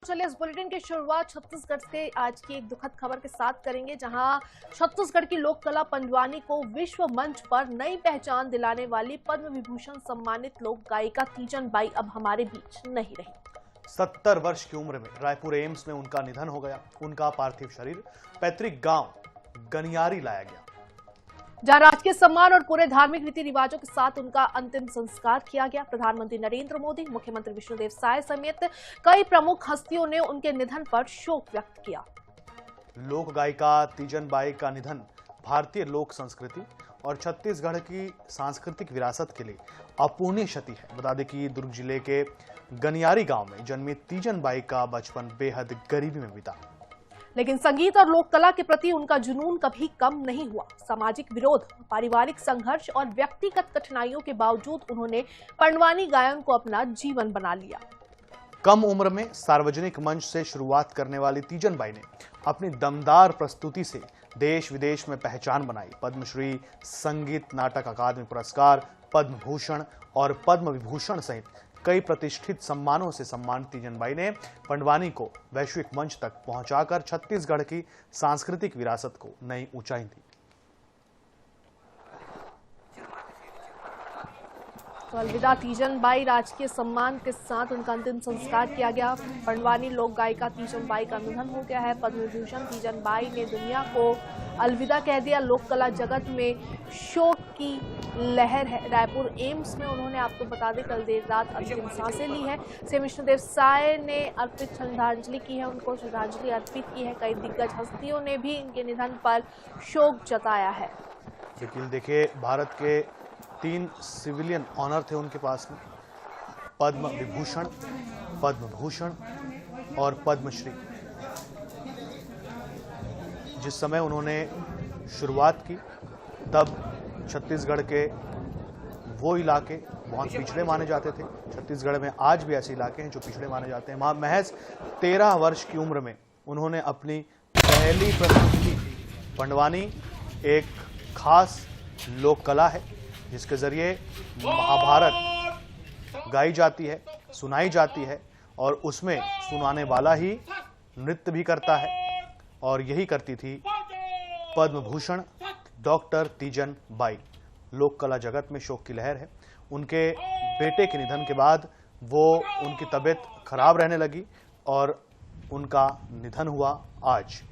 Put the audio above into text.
चलिए इस बुलेटिन की शुरुआत छत्तीसगढ़ से आज की एक दुखद खबर के साथ करेंगे, जहां छत्तीसगढ़ की लोक कला पंडवानी को विश्व मंच पर नई पहचान दिलाने वाली पद्म विभूषण सम्मानित लोक गायिका तीजन बाई अब हमारे बीच नहीं रही। 70 वर्ष की उम्र में रायपुर एम्स में उनका निधन हो गया। उनका पार्थिव शरीर पैतृक गांव गनियारी लाया गया, जहां राजकीय सम्मान और पूरे धार्मिक रीति रिवाजों के साथ उनका अंतिम संस्कार किया गया। प्रधानमंत्री नरेंद्र मोदी, मुख्यमंत्री विष्णुदेव साय समेत कई प्रमुख हस्तियों ने उनके निधन पर शोक व्यक्त किया। लोक गायिका तीजन बाई का निधन भारतीय लोक संस्कृति और छत्तीसगढ़ की सांस्कृतिक विरासत के लिए अपूर्णीय क्षति है। बता दें कि दुर्ग जिले के गनियारी गांव में जन्मी तीजन बाई का बचपन बेहद गरीबी में बीता, लेकिन संगीत और लोक कला के प्रति उनका जुनून कभी कम नहीं हुआ। सामाजिक विरोध, पारिवारिक संघर्ष और व्यक्तिगत कठिनाइयों के बावजूद उन्होंने पंडवानी गायन को अपना जीवन बना लिया। कम उम्र में सार्वजनिक मंच से शुरुआत करने वाली तीजन बाई ने अपनी दमदार प्रस्तुति से देश विदेश में पहचान बनाई। पद्मश्री, संगीत नाटक अकादमी पुरस्कार, पद्म भूषण और पद्म विभूषण सहित कई प्रतिष्ठित सम्मानों से सम्मानित तीजन बाई ने पंडवानी को वैश्विक मंच तक पहुंचाकर छत्तीसगढ़ की सांस्कृतिक विरासत को नई ऊंचाई दी। तो अलविदा तीजन बाई, राजकीय सम्मान के साथ उनका अंतिम संस्कार किया गया। पंडवानी लोक गायिका तीजन बाई का निधन हो गया है। पद्म विभूषण तीजन बाई ने दुनिया को अलविदा कह दिया। लोक कला जगत में शोक की लहर है। रायपुर एम्स में उन्होंने, आपको बता दें, कल देर रात अंतिम सांसें ली है। सीएम विष्णुदेव साय ने अर्पित श्रद्धांजलि की है, उनको श्रद्धांजलि अर्पित की है। कई दिग्गज हस्तियों ने भी इनके निधन पर शोक जताया है। लेकिन देखिए, भारत के 3 सिविलियन ऑनर थे उनके पास में, पद्म विभूषण, पद्म भूषण और पद्मश्री। जिस समय उन्होंने शुरुआत की तब छत्तीसगढ़ के वो इलाके बहुत पिछड़े माने जाते थे। छत्तीसगढ़ में आज भी ऐसे इलाके हैं जो पिछड़े माने जाते हैं। महज 13 वर्ष की उम्र में उन्होंने अपनी पहली प्रस्तुति दी। पंडवानी एक खास लोक कला है जिसके जरिए महाभारत गाई जाती है, सुनाई जाती है और उसमें सुनाने वाला ही नृत्य भी करता है, और यही करती थी पद्म भूषण डॉक्टर तीजन बाई। लोक कला जगत में शोक की लहर है। उनके बेटे के निधन के बाद उनकी तबीयत खराब रहने लगी और उनका निधन हुआ आज।